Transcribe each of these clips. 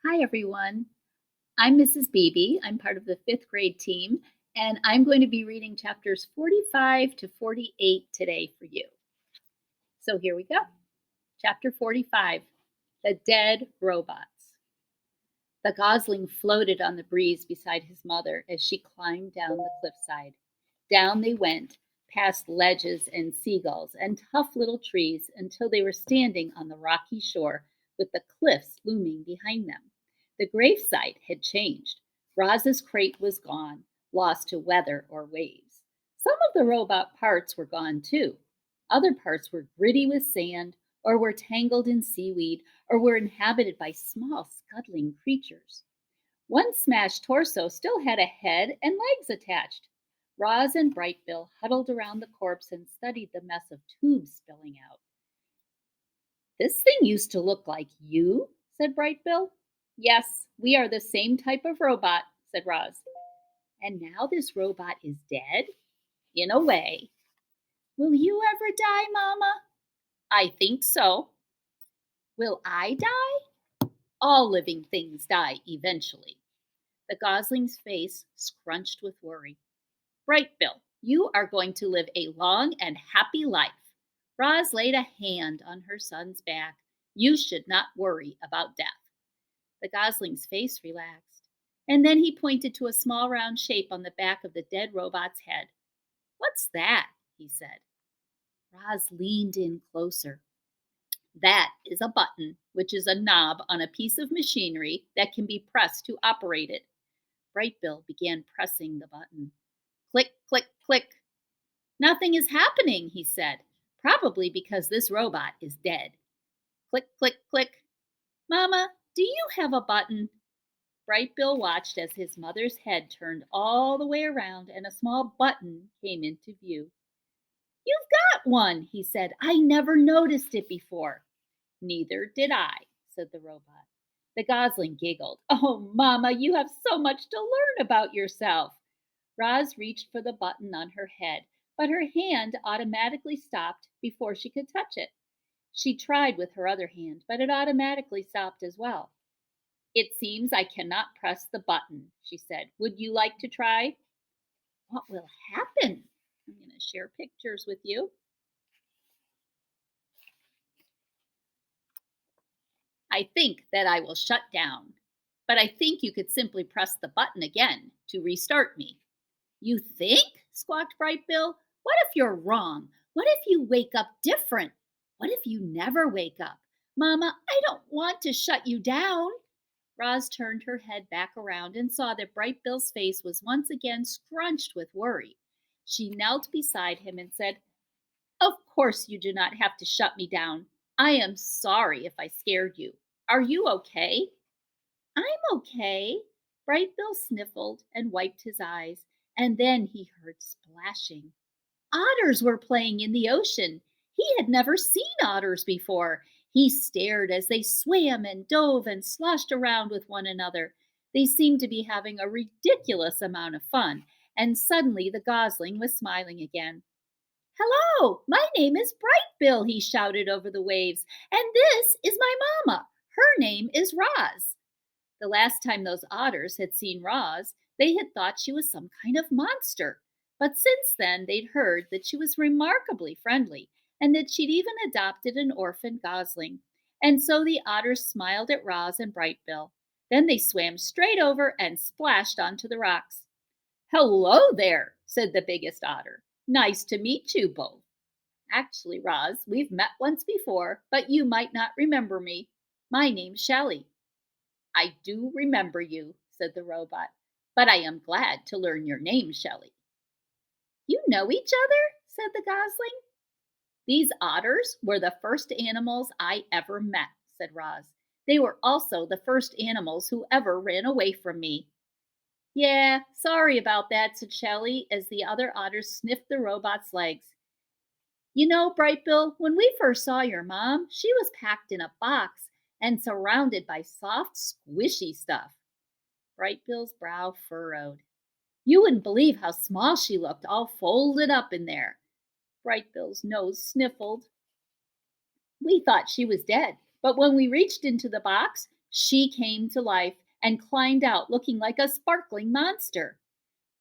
Hi, everyone. I'm Mrs. Beebe. I'm part of the fifth grade team, and I'm going to be reading chapters 45 to 48 today for you. So here we go. Chapter 45, The Dead Robots. The gosling floated on the breeze beside his mother as she climbed down the cliffside. Down they went, past ledges and seagulls and tough little trees until they were standing on the rocky shore with the cliffs looming behind them. The gravesite had changed. Roz's crate was gone, lost to weather or waves. Some of the robot parts were gone too. Other parts were gritty with sand or were tangled in seaweed or were inhabited by small scuttling creatures. One smashed torso still had a head and legs attached. Roz and Brightbill huddled around the corpse and studied the mess of tubes spilling out. This thing used to look like you, said Brightbill. Yes, we are the same type of robot, said Roz. And now this robot is dead? In a way. Will you ever die, Mama? I think so. Will I die? All living things die eventually. The gosling's face scrunched with worry. Brightbill, you are going to live a long and happy life. Roz laid a hand on her son's back. You should not worry about death. The gosling's face relaxed, and then he pointed to a small round shape on the back of the dead robot's head. What's that? He said. Roz leaned in closer. That is a button, which is a knob on a piece of machinery that can be pressed to operate it. Brightbill began pressing the button. Click, click, click. Nothing is happening, he said, probably because this robot is dead. Click, click, click. Mama, do you have a button? Brightbill watched as his mother's head turned all the way around and a small button came into view. You've got one, he said. I never noticed it before. Neither did I, said the robot. The gosling giggled. Oh, Mama, you have so much to learn about yourself. Roz reached for the button on her head, but her hand automatically stopped before she could touch it. She tried with her other hand, but it automatically stopped as well. It seems I cannot press the button, she said. Would you like to try? What will happen? I'm going to share pictures with you. I think that I will shut down, but I think you could simply press the button again to restart me. You think? Squawked Brightbill. What if you're wrong? What if you wake up different? What if you never wake up? Mama, I don't want to shut you down. Roz turned her head back around and saw that Brightbill's face was once again scrunched with worry. She knelt beside him and said, Of course you do not have to shut me down. I am sorry if I scared you. Are you okay? I'm okay. Brightbill sniffled and wiped his eyes, and then he heard splashing. Otters were playing in the ocean. He had never seen otters before. He stared as they swam and dove and sloshed around with one another. They seemed to be having a ridiculous amount of fun, and suddenly the gosling was smiling again. Hello, my name is Brightbill, he shouted over the waves, and this is my mamma. Her name is Roz. The last time those otters had seen Roz, they had thought she was some kind of monster. But since then, they'd heard that she was remarkably friendly and that she'd even adopted an orphan gosling. And so the otters smiled at Roz and Brightbill. Then they swam straight over and splashed onto the rocks. Hello there, said the biggest otter. Nice to meet you both. Actually, Roz, we've met once before, but you might not remember me. My name's Shelley. I do remember you, said the robot, but I am glad to learn your name, Shelley. You know each other? Said the gosling. These otters were the first animals I ever met, said Roz. They were also the first animals who ever ran away from me. Yeah, sorry about that, said Shelley as the other otters sniffed the robot's legs. You know, Brightbill, when we first saw your mom, she was packed in a box and surrounded by soft, squishy stuff. Brightbill's brow furrowed. You wouldn't believe how small she looked, all folded up in there. Brightbill's nose sniffled. We thought she was dead, but when we reached into the box, She came to life and climbed out looking like a sparkling monster.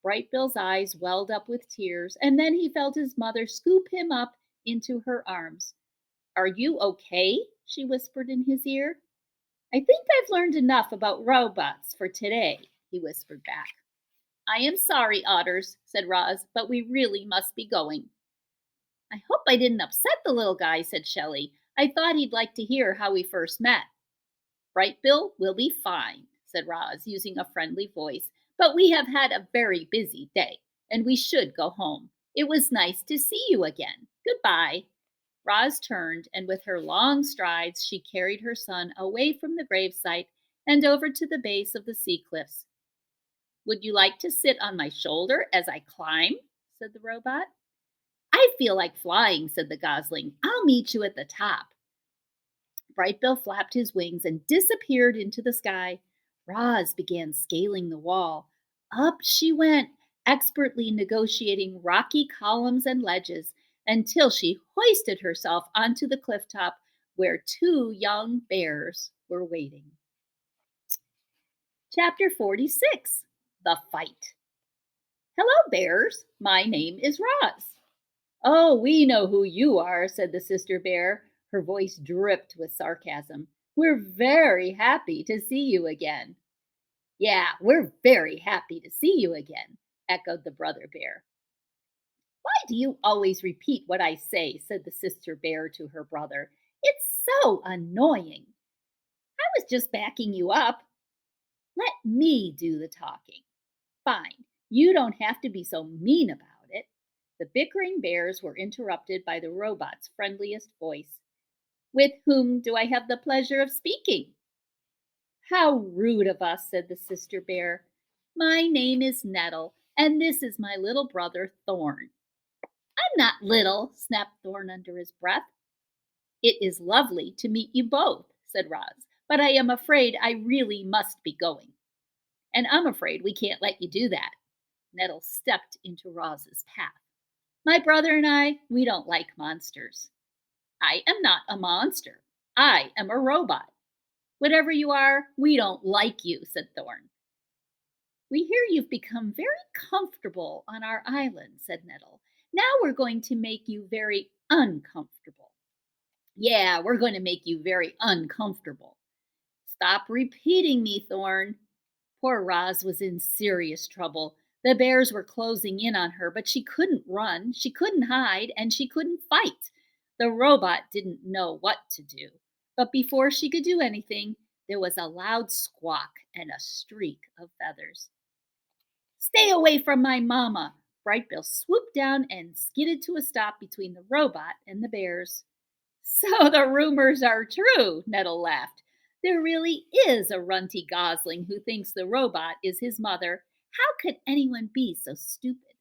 Bright Bill's eyes welled up with tears, and then he felt his mother scoop him up into her arms. "Are you okay?" she whispered in his ear. "I think I've learned enough about robots for today," he whispered back. "I am sorry, Otters," said Roz, "but we really must be going." "I hope I didn't upset the little guy," said Shelley. "I thought he'd like to hear how we first met." "Bright Bill will be fine," said Roz, using a friendly voice, "but we have had a very busy day, and we should go home. It was nice to see you again. Goodbye." Roz turned, and with her long strides, she carried her son away from the gravesite and over to the base of the sea cliffs. "Would you like to sit on my shoulder as I climb?" said the robot. "I feel like flying," said the gosling. "I'll meet you at the top." Brightbill flapped his wings and disappeared into the sky. Roz began scaling the wall. Up she went, expertly negotiating rocky columns and ledges until she hoisted herself onto the cliff top where two young bears were waiting. Chapter 46. The Fight. "Hello, bears. My name is Roz." "Oh, we know who you are," said the sister bear. Her voice dripped with sarcasm. "We're very happy to see you again." "Yeah, we're very happy to see you again," echoed the brother bear. "Why do you always repeat what I say?" said the sister bear to her brother. "It's so annoying." "I was just backing you up." "Let me do the talking." "Fine. You don't have to be so mean about it." The bickering bears were interrupted by the robot's friendliest voice. "With whom do I have the pleasure of speaking?" "How rude of us," said the sister bear. "My name is Nettle, and this is my little brother Thorn." "I'm not little," snapped Thorn under his breath. "It is lovely to meet you both," said Roz, "but I am afraid I really must be going." "And I'm afraid we can't let you do that." Nettle stepped into Roz's path. "My brother and we don't like monsters." "I am not a monster. I am a robot." "Whatever you are, we don't like you," said Thorn. "We hear you've become very comfortable on our island," said Nettle. "Now we're going to make you very uncomfortable." "Yeah, we're going to make you very uncomfortable." "Stop repeating me, Thorn." Poor Roz was in serious trouble. The bears were closing in on her, but she couldn't run, she couldn't hide, and she couldn't fight. The robot didn't know what to do. But before she could do anything, there was a loud squawk and a streak of feathers. "Stay away from my mama!" Brightbill swooped down and skidded to a stop between the robot and the bears. "So the rumors are true," Nettle laughed. "There really is a runty gosling who thinks the robot is his mother. How could anyone be so stupid?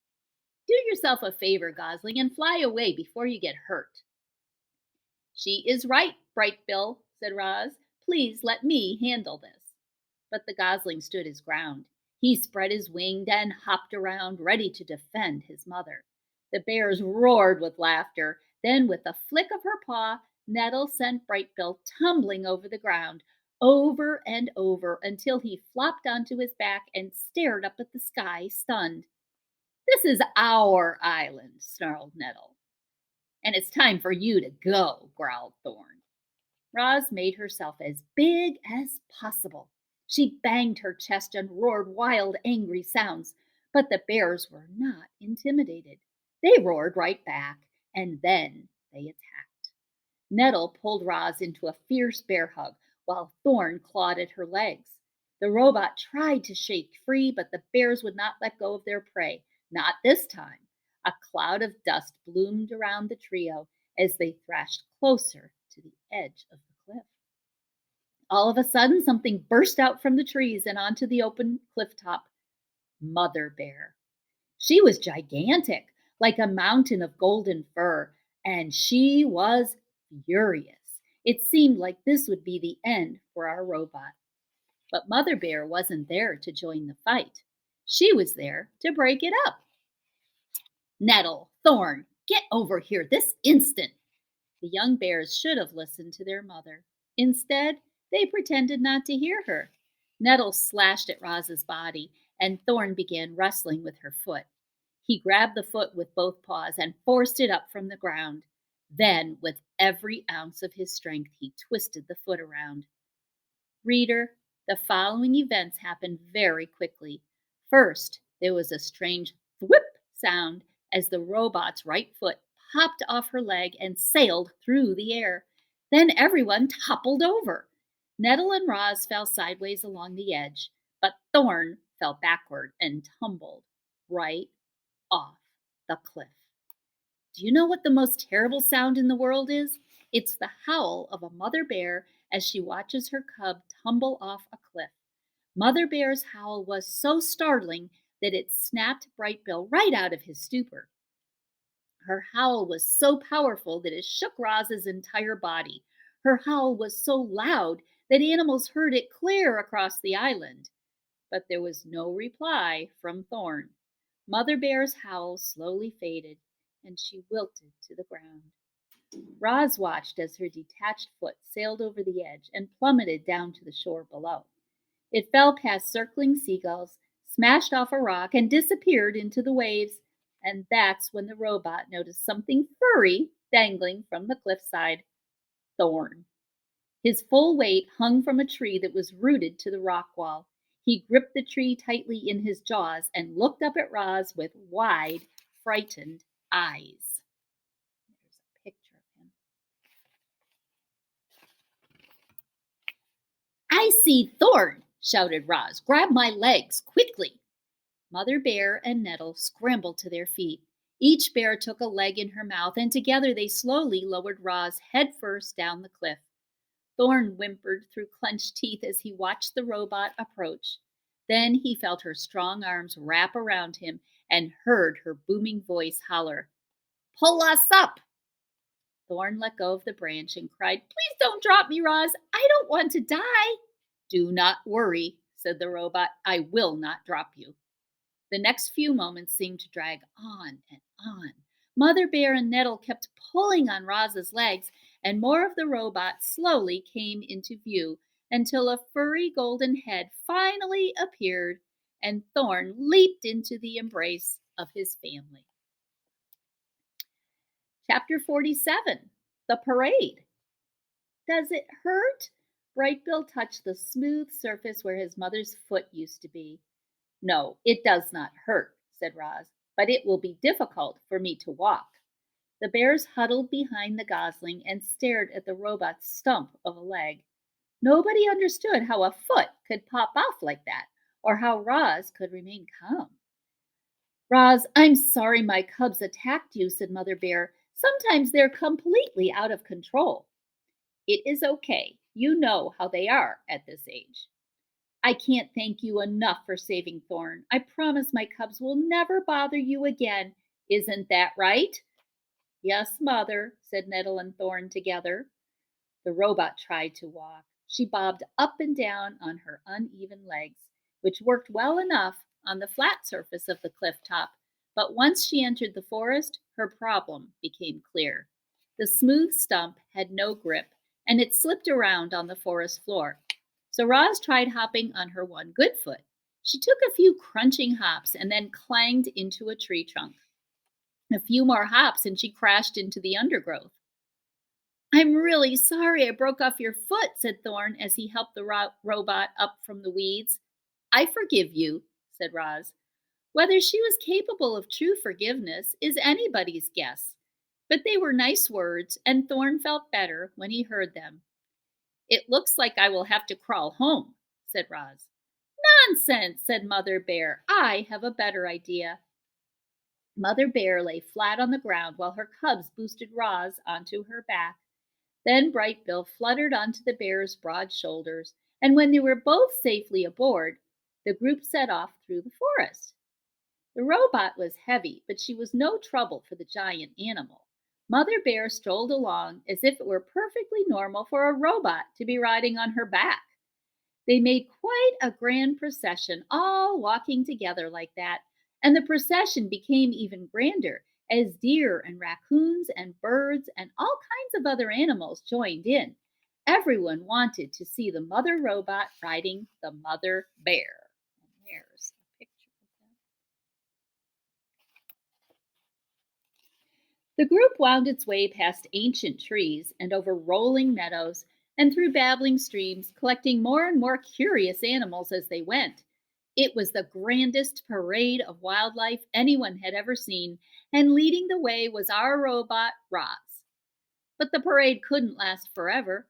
Do yourself a favor, Gosling, and fly away before you get hurt." "She is right, Brightbill," said Roz. "Please let me handle this." But the gosling stood his ground. He spread his wing and hopped around, ready to defend his mother. The bears roared with laughter. Then, with a flick of her paw, Nettle sent Brightbill tumbling over the ground, over and over, until he flopped onto his back and stared up at the sky, stunned. "This is our island," snarled Nettle. "And it's time for you to go," growled Thorn. Roz made herself as big as possible. She banged her chest and roared wild, angry sounds. But the bears were not intimidated. They roared right back, and then they attacked. Nettle pulled Roz into a fierce bear hug, while Thorn clawed at her legs. The robot tried to shake free, but the bears would not let go of their prey. Not this time. A cloud of dust bloomed around the trio as they thrashed closer to the edge of the cliff. All of a sudden, something burst out from the trees and onto the open cliff top. Mother Bear. She was gigantic, like a mountain of golden fur, and she was furious. It seemed like this would be the end for our robot. But Mother Bear wasn't there to join the fight. She was there to break it up. "Nettle, Thorn, get over here this instant." The young bears should have listened to their mother. Instead, They pretended not to hear her. Nettle slashed at Roz's body, and Thorn began wrestling with her foot. He grabbed the foot with both paws and forced it up from the ground. Then, with every ounce of his strength, he twisted the foot around. Reader, the following events happened very quickly. First, there was a strange thwip sound as the robot's right foot popped off her leg and sailed through the air. Then everyone toppled over. Nettle and Roz fell sideways along the edge, but Thorn fell backward and tumbled right off the cliff. Do you know what the most terrible sound in the world is? It's the howl of a mother bear as she watches her cub tumble off a cliff. Mother Bear's howl was so startling that it snapped Bright Bill right out of his stupor. Her howl was so powerful that it shook Roz's entire body. Her howl was so loud that animals heard it clear across the island. But there was no reply from Thorn. Mother Bear's howl slowly faded, and she wilted to the ground. Roz watched as her detached foot sailed over the edge and plummeted down to the shore below. It fell past circling seagulls, smashed off a rock, and disappeared into the waves. And that's when the robot noticed something furry dangling from the cliffside. Thorn. His full weight hung from a tree that was rooted to the rock wall. He gripped the tree tightly in his jaws and looked up at Roz with wide, frightened eyes. There's a picture of him. "I see Thorn!" shouted Roz. "Grab my legs, quickly!" Mother Bear and Nettle scrambled to their feet. Each bear took a leg in her mouth, and together they slowly lowered Roz head first down the cliff. Thorn whimpered through clenched teeth as he watched the robot approach. Then he felt her strong arms wrap around him and heard her booming voice holler, "Pull us up!" Thorn let go of the branch and cried, "Please don't drop me, Roz. I don't want to die." "Do not worry," said the robot. "I will not drop you." The next few moments seemed to drag on and on. Mother Bear and Nettle kept pulling on Roz's legs, and more of the robot slowly came into view until a furry golden head finally appeared, and Thorn leaped into the embrace of his family. Chapter 47, The Parade. "Does it hurt?" Bright Bill touched the smooth surface where his mother's foot used to be. "No, it does not hurt," said Roz, "but it will be difficult for me to walk." The bears huddled behind the gosling and stared at the robot's stump of a leg. Nobody understood how a foot could pop off like that, or how Roz could remain calm. "Roz, I'm sorry my cubs attacked you," said Mother Bear. "Sometimes they're completely out of control." "It is okay. You know how they are at this age." "I can't thank you enough for saving Thorn. I promise my cubs will never bother you again. Isn't that right?" "Yes, Mother," said Nettle and Thorn together. The robot tried to walk. She bobbed up and down on her uneven legs, which worked well enough on the flat surface of the cliff top. But once she entered the forest, her problem became clear. The smooth stump had no grip, and it slipped around on the forest floor. So Roz tried hopping on her one good foot. She took a few crunching hops and then clanged into a tree trunk. A few more hops and she crashed into the undergrowth. "I'm really sorry I broke off your foot," said Thorn as he helped the robot up from the weeds. "I forgive you," said Roz. Whether she was capable of true forgiveness is anybody's guess. But they were nice words, and Thorn felt better when he heard them. "It looks like I will have to crawl home," said Roz. "Nonsense," said Mother Bear. "I have a better idea." Mother Bear lay flat on the ground while her cubs boosted Roz onto her back. Then Bright Bill fluttered onto the bear's broad shoulders, and when they were both safely aboard, the group set off through the forest. The robot was heavy, but she was no trouble for the giant animal. Mother Bear strolled along as if it were perfectly normal for a robot to be riding on her back. They made quite a grand procession, all walking together like that, and the procession became even grander as deer and raccoons and birds and all kinds of other animals joined in. Everyone wanted to see the mother robot riding the mother bear. And there's a picture of them. The group wound its way past ancient trees and over rolling meadows and through babbling streams, collecting more and more curious animals as they went. It was the grandest parade of wildlife anyone had ever seen, and leading the way was our robot, Roz. But the parade couldn't last forever.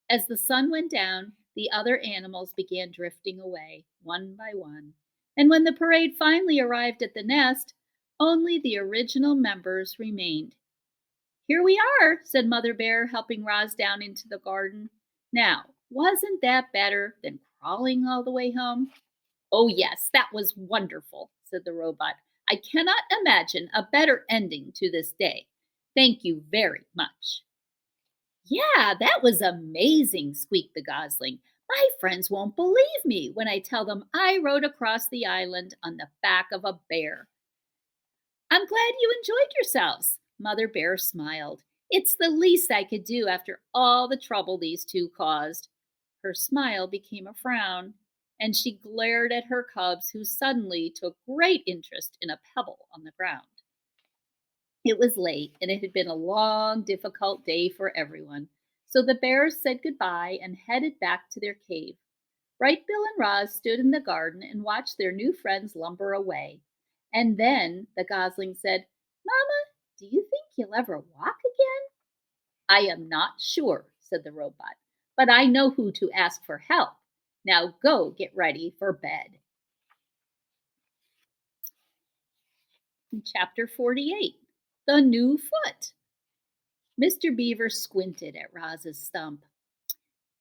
As the sun went down, the other animals began drifting away, one by one. And when the parade finally arrived at the nest, only the original members remained. "Here we are," said Mother Bear, helping Roz down into the garden. "Now, wasn't that better than crawling all the way home?" "Oh, yes, that was wonderful," said the robot. "I cannot imagine a better ending to this day. Thank you very much." "Yeah, that was amazing," squeaked the gosling. "My friends won't believe me when I tell them I rode across the island on the back of a bear." "I'm glad you enjoyed yourselves." Mother Bear smiled. "It's the least I could do after all the trouble these two caused." Her smile became a frown, and she glared at her cubs, who suddenly took great interest in a pebble on the ground. It was late, and it had been a long, difficult day for everyone. So the bears said goodbye and headed back to their cave. Bright Bill and Roz stood in the garden and watched their new friends lumber away. And then the gosling said, "Mama, do you think you'll ever walk again?" "I am not sure," said the robot, "but I know who to ask for help. Now go get ready for bed." Chapter 48, The New Foot. Mr. Beaver squinted at Roz's stump.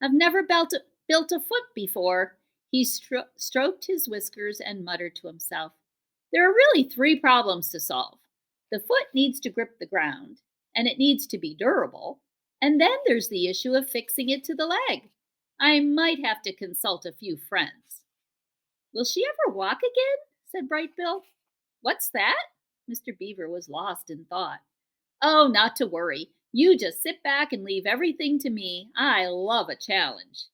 "I've never built a foot before." He stroked his whiskers and muttered to himself. "There are really three problems to solve. The foot needs to grip the ground, and it needs to be durable, and then there's the issue of fixing it to the leg. I might have to consult a few friends." "Will she ever walk again?" said Bright Bill. "What's that?" Mr. Beaver was lost in thought. "Oh, not to worry. You just sit back and leave everything to me. I love a challenge."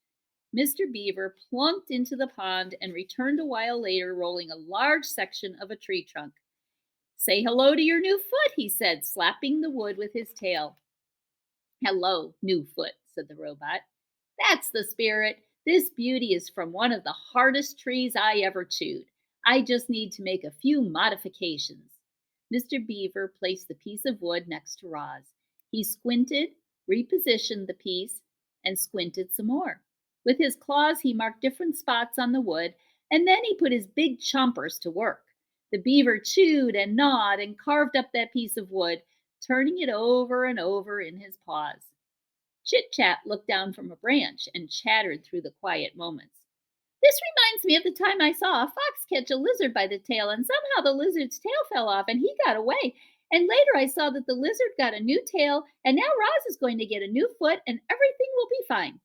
Mr. Beaver plunked into the pond and returned a while later rolling a large section of a tree trunk. "Say hello to your new foot," he said, slapping the wood with his tail. "Hello, new foot," said the robot. "That's the spirit. This beauty is from one of the hardest trees I ever chewed. I just need to make a few modifications." Mr. Beaver placed the piece of wood next to Roz. He squinted, repositioned the piece, and squinted some more. With his claws, he marked different spots on the wood, and then he put his big chompers to work. The beaver chewed and gnawed and carved up that piece of wood, turning it over and over in his paws. Chit Chat looked down from a branch and chattered through the quiet moments. "This reminds me of the time I saw a fox catch a lizard by the tail, and somehow the lizard's tail fell off and he got away. And later I saw that the lizard got a new tail, and now Roz is going to get a new foot, and everything will be fine."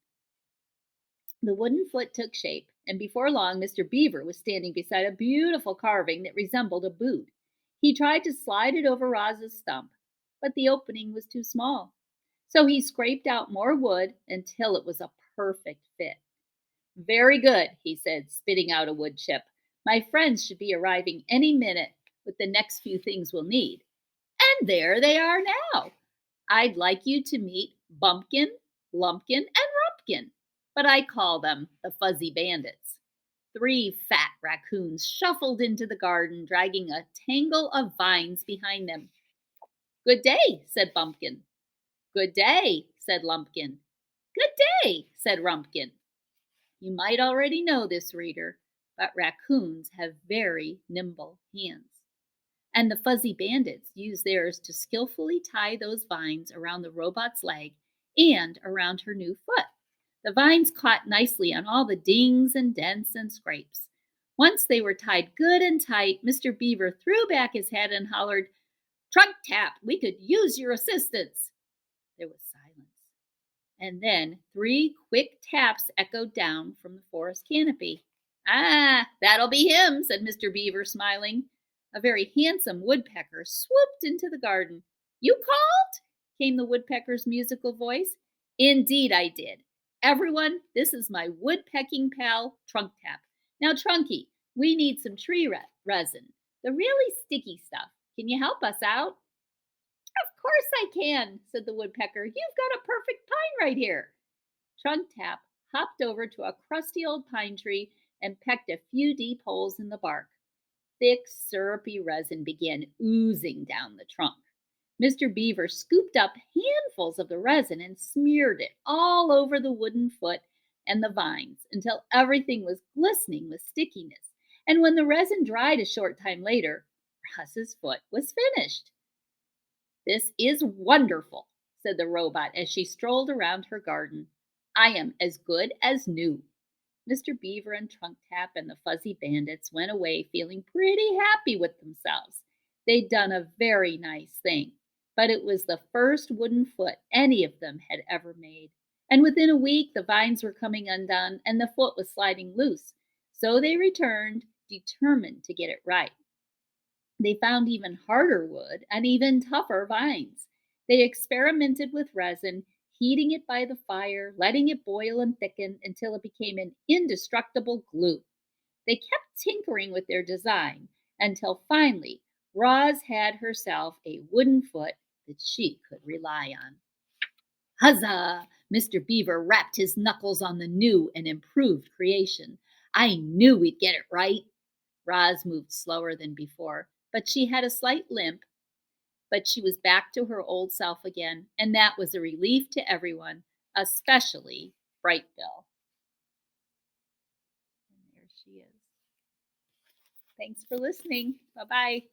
The wooden foot took shape, and before long Mr. Beaver was standing beside a beautiful carving that resembled a boot. He tried to slide it over Roz's stump, but the opening was too small. So he scraped out more wood until it was a perfect fit. "Very good," he said, spitting out a wood chip. "My friends should be arriving any minute with the next few things we'll need." And there they are now. "I'd like you to meet Bumpkin, Lumpkin, and Rumpkin, but I call them the Fuzzy Bandits." Three fat raccoons shuffled into the garden, dragging a tangle of vines behind them. "Good day," said Bumpkin. "Good day," said Lumpkin. "Good day," said Rumpkin. You might already know this, reader, but raccoons have very nimble hands. And the Fuzzy Bandits use theirs to skillfully tie those vines around the robot's leg and around her new foot. The vines caught nicely on all the dings and dents and scrapes. Once they were tied good and tight, Mr. Beaver threw back his head and hollered, "Trunk Tap, we could use your assistance." There was silence. And then three quick taps echoed down from the forest canopy. "Ah, that'll be him," said Mr. Beaver, smiling. A very handsome woodpecker swooped into the garden. "You called?" came the woodpecker's musical voice. "Indeed I did. Everyone, this is my woodpecking pal, Trunk Tap. Now, Trunky, we need some tree resin, the really sticky stuff. Can you help us out? Of course I can, said the woodpecker. You've got a perfect pine right here. Trunk Tap hopped over to a crusty old pine tree and pecked a few deep holes in the bark. Thick, syrupy resin began oozing down the trunk. Mr. Beaver scooped up handfuls of the resin and smeared it all over the wooden foot and the vines until everything was glistening with stickiness. And when the resin dried a short time later, Russ's foot was finished. "This is wonderful," said the robot as she strolled around her garden. "I am as good as new." Mr. Beaver and Trunk Tap and the Fuzzy Bandits went away feeling pretty happy with themselves. They'd done a very nice thing, but it was the first wooden foot any of them had ever made. And within a week, the vines were coming undone and the foot was sliding loose. So they returned, determined to get it right. They found even harder wood and even tougher vines. They experimented with resin, heating it by the fire, letting it boil and thicken until it became an indestructible glue. They kept tinkering with their design until finally Roz had herself a wooden foot that she could rely on. Huzzah! Mr. Beaver rapped his knuckles on the new and improved creation. "I knew we'd get it right." Roz moved slower than before, but she had a slight limp, but she was back to her old self again, and that was a relief to everyone, especially Bright Bill. And there she is. Thanks for listening. Bye-bye.